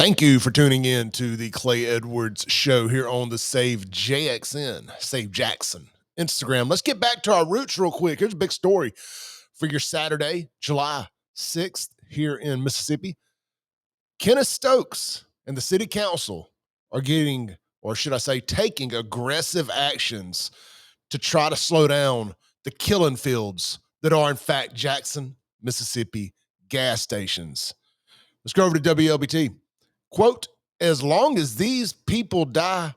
Thank you for tuning in to the Clay Edwards Show here on the Save JXN, Save Jackson Instagram. Let's get back to our roots real quick. Here's a big story for your Saturday, July 6th here in Mississippi. Kenneth Stokes and the city council are getting, or should I say, taking aggressive actions to try to slow down the killing fields that are, in fact, Jackson, Mississippi gas stations. Let's go over to WLBT. Quote, as long as these people die,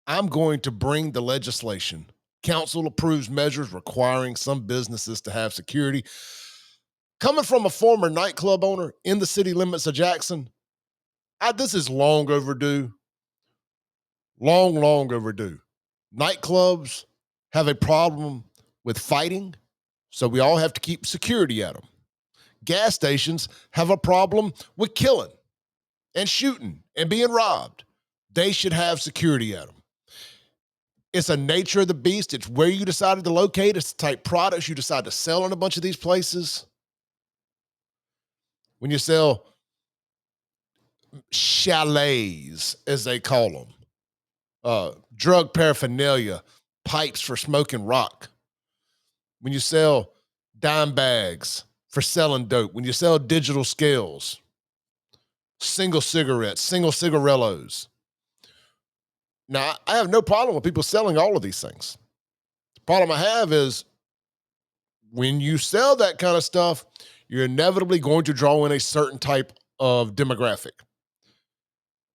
I'm going to bring the legislation. Council approves measures requiring some businesses to have security. Coming from a former nightclub owner in the city limits of Jackson, this is long overdue. Long overdue. Nightclubs have a problem with fighting, so we all have to keep security at them. Gas stations have a problem with killing and shooting and being robbed. They should have security at them. It's a nature of the beast. It's where you decided to locate. It's the type of products you decide to sell in a bunch of these places. When you sell chalets, as they call them, drug paraphernalia, pipes for smoking rock. When you sell dime bags for selling dope. When you sell digital scales, single cigarettes, single cigarillos. Now, I have no problem with people selling all of these things. The problem I have is when you sell that kind of stuff, you're inevitably going to draw in a certain type of demographic.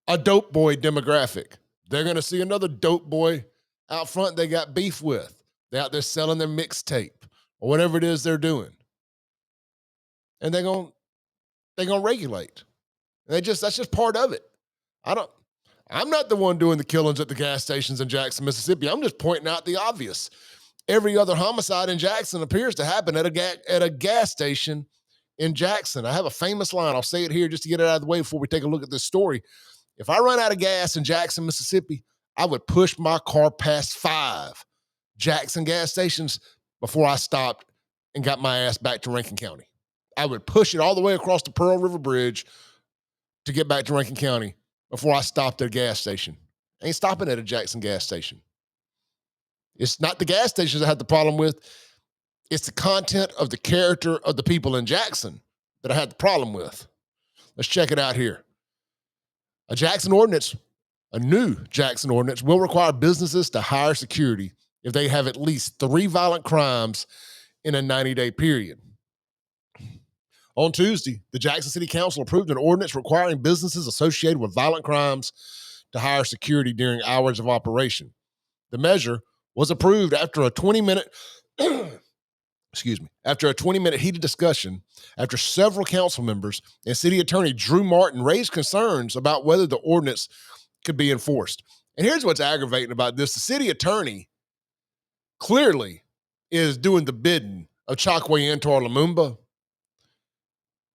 A dope boy demographic. They're going to see another dope boy out front they got beef with. They're out there selling their mixtape or whatever it is they're doing. And they're going to regulate. That's just part of it. I'm not the one doing the killings at the gas stations in Jackson, Mississippi. I'm just pointing out the obvious. Every other homicide in Jackson appears to happen at a gas station in Jackson. I have a famous line. I'll say it here just to get it out of the way before we take a look at this story. If I run out of gas in Jackson, Mississippi, I would push my car past 5 Jackson gas stations before I stopped and got my ass back to Rankin County. I would push it all the way across the Pearl River Bridge to get back to Rankin County before I stopped at a gas station. I ain't stopping at a Jackson gas station. It's not the gas stations I had the problem with. It's the content of the character of the people in Jackson that I had the problem with. Let's check it out here. A new Jackson ordinance will require businesses to hire security if they have at least 3 violent crimes in a 90-day period. On Tuesday, the Jackson City Council approved an ordinance requiring businesses associated with violent crimes to hire security during hours of operation. The measure was approved after a 20-minute heated discussion after several council members and city attorney Drew Martin raised concerns about whether the ordinance could be enforced. And here's what's aggravating about this. The city attorney clearly is doing the bidding of Chokwe Antar Lumumba.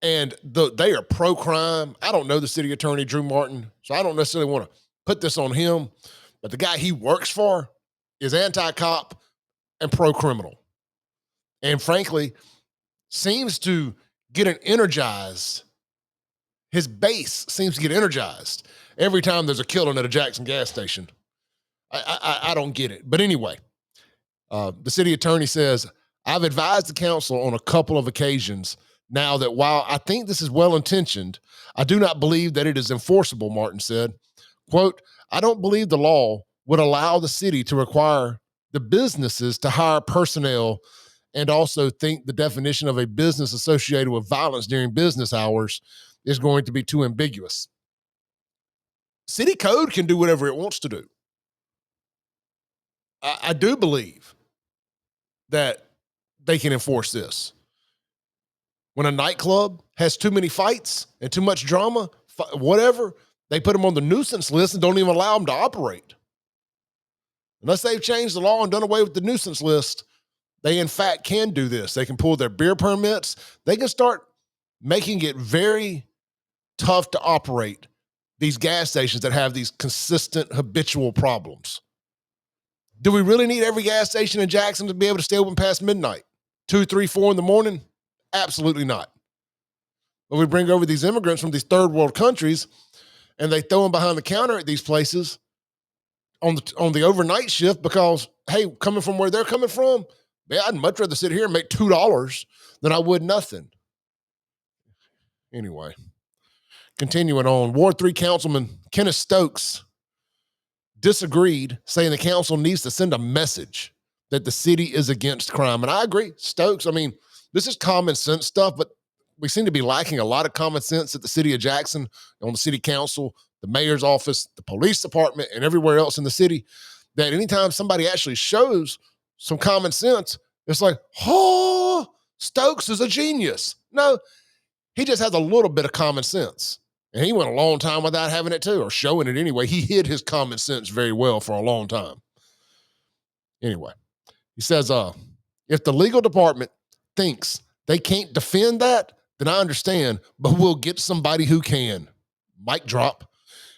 And they are pro-crime. I don't know the city attorney, Drew Martin, so I don't necessarily want to put this on him. But the guy he works for is anti-cop and pro-criminal. And frankly, seems to get energized. His base seems to get energized every time there's a killing at a Jackson gas station. I don't get it. But anyway, the city attorney says, I've advised the council on a couple of occasions now that while I think this is well-intentioned, I do not believe that it is enforceable, Martin said. Quote, I don't believe the law would allow the city to require the businesses to hire personnel and also think the definition of a business associated with violence during business hours is going to be too ambiguous. City code can do whatever it wants to do. I do believe that they can enforce this. When a nightclub has too many fights and too much drama, whatever, they put them on the nuisance list and don't even allow them to operate. Unless they've changed the law and done away with the nuisance list, they in fact can do this. They can pull their beer permits. They can start making it very tough to operate these gas stations that have these consistent habitual problems. Do we really need every gas station in Jackson to be able to stay open past midnight? 2, 3, 4 in the morning? Absolutely not. But we bring over these immigrants from these third world countries and they throw them behind the counter at these places on the overnight shift because, hey, coming from where they're coming from, man, I'd much rather sit here and make $2 than I would nothing. Anyway, continuing on, Ward 3 Councilman Kenneth Stokes disagreed, saying the council needs to send a message that the city is against crime. And I agree, Stokes, I mean, this is common sense stuff, but we seem to be lacking a lot of common sense at the city of Jackson, on the city council, the mayor's office, the police department, and everywhere else in the city, that anytime somebody actually shows some common sense, it's like, oh, Stokes is a genius. No, he just has a little bit of common sense. And he went a long time without having it too, or showing it anyway. He hid his common sense very well for a long time. Anyway, he says, if the legal department thinks they can't defend that, then I understand, but we'll get somebody who can. Mic drop.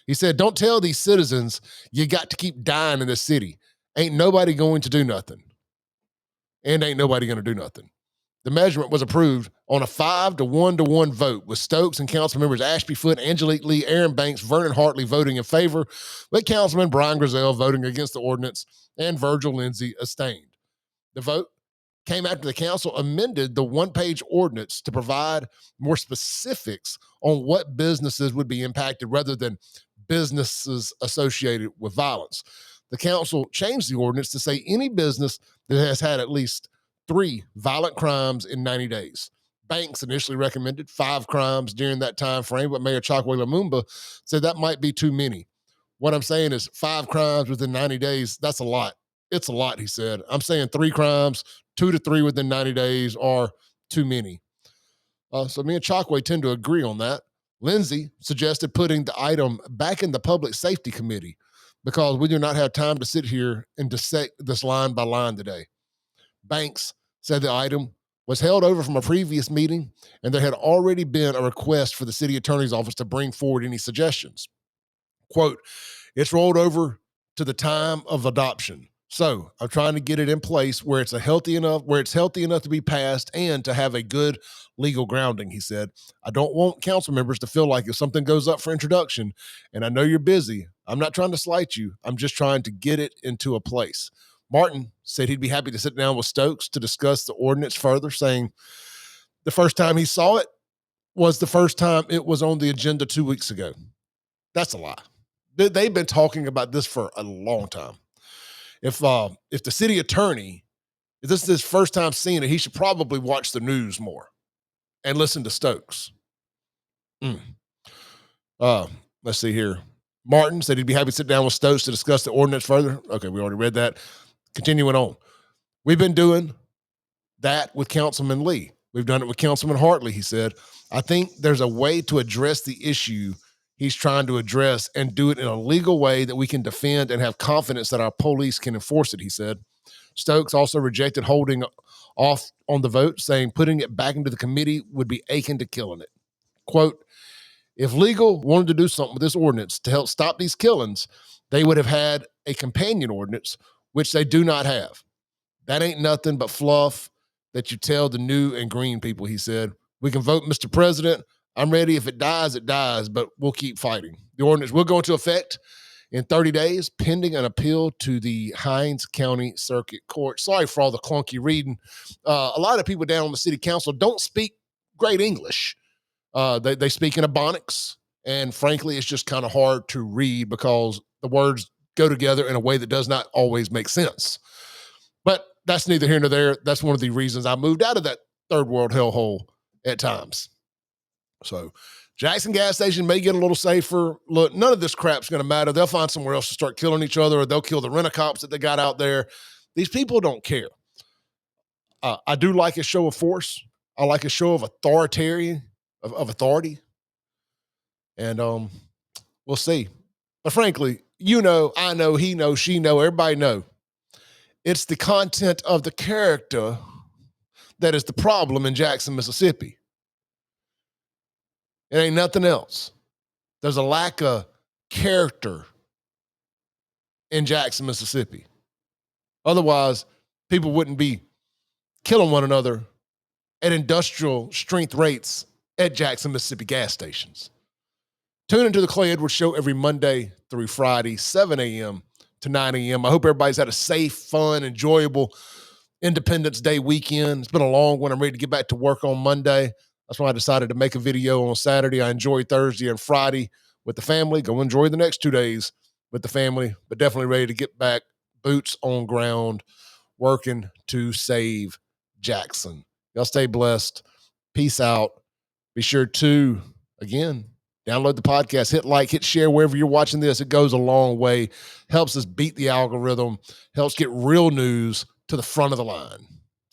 He said, don't tell these citizens you got to keep dying in the city. Ain't nobody going to do nothing. And ain't nobody going to do nothing. The measurement was approved on a 5-1 vote, with Stokes and council members Ashby Foote, Angelique Lee, Aaron Banks, Vernon Hartley voting in favor, with Councilman Brian Griselle voting against the ordinance, and Virgil Lindsay abstained. The vote came after the council amended the one-page ordinance to provide more specifics on what businesses would be impacted rather than businesses associated with violence. The council changed the ordinance to say any business that has had at least 3 violent crimes in 90 days. Banks initially recommended 5 crimes during that time frame, but Mayor Chokwe Lumumba said that might be too many. What I'm saying is 5 crimes within 90 days, that's a lot. It's a lot, he said. I'm saying 3 crimes, 2 to 3 within 90 days are too many. So me and Chokwe tend to agree on that. Lindsay suggested putting the item back in the Public Safety Committee because we do not have time to sit here and dissect this line by line today. Banks said the item was held over from a previous meeting, and there had already been a request for the city attorney's office to bring forward any suggestions. Quote, it's rolled over to the time of adoption. So I'm trying to get it in place where it's healthy enough to be passed and to have a good legal grounding, he said. I don't want council members to feel like if something goes up for introduction, and I know you're busy, I'm not trying to slight you. I'm just trying to get it into a place. Martin said he'd be happy to sit down with Stokes to discuss the ordinance further, saying the first time he saw it was the first time it was on the agenda 2 weeks ago. That's a lie. They've been talking about this for a long time. If the city attorney, if this is his first time seeing it, he should probably watch the news more and listen to Stokes. Let's see here. Martin said he'd be happy to sit down with Stokes to discuss the ordinance further. Okay, we already read that. Continuing on. We've been doing that with Councilman Lee. We've done it with Councilman Hartley, he said. I think there's a way to address the issue he's trying to address and do it in a legal way that we can defend and have confidence that our police can enforce it, he said. Stokes also rejected holding off on the vote, saying putting it back into the committee would be akin to killing it. Quote, if legal wanted to do something with this ordinance to help stop these killings, they would have had a companion ordinance, which they do not have. That ain't nothing but fluff that you tell the new and green people, he said. We can vote, Mr. President. I'm ready. If it dies, it dies, but we'll keep fighting. The ordinance will go into effect in 30 days, pending an appeal to the Hinds County Circuit Court. Sorry for all the clunky reading. A lot of people down on the city council don't speak great English. They speak in Ebonics, and frankly, it's just kind of hard to read because the words go together in a way that does not always make sense. But that's neither here nor there. That's one of the reasons I moved out of that third world hellhole at times. So Jackson gas station may get a little safer. Look, none of this crap's going to matter. They'll find somewhere else to start killing each other, or they'll kill the rent-a-cops that they got out there. These people don't care. I do like a show of force. I like a show of authority. And we'll see. But frankly, you know, I know, he knows, she know, everybody know. It's the content of the character that is the problem in Jackson, Mississippi. It ain't nothing else. There's a lack of character in Jackson, Mississippi. Otherwise, people wouldn't be killing one another at industrial strength rates at Jackson, Mississippi gas stations. Tune into the Clay Edwards Show every Monday through Friday, 7 a.m. to 9 a.m. I hope everybody's had a safe, fun, enjoyable Independence Day weekend. It's been a long one. I'm ready to get back to work on Monday. That's why I decided to make a video on Saturday. I enjoyed Thursday and Friday with the family. Go enjoy the next 2 days with the family, but definitely ready to get back, boots on ground, working to save Jackson. Y'all stay blessed. Peace out. Be sure to, again, download the podcast, hit like, hit share wherever you're watching this. It goes a long way, helps us beat the algorithm, helps get real news to the front of the line.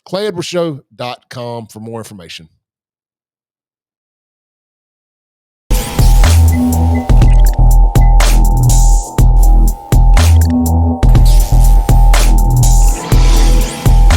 ClayEdwardsShow.com for more information.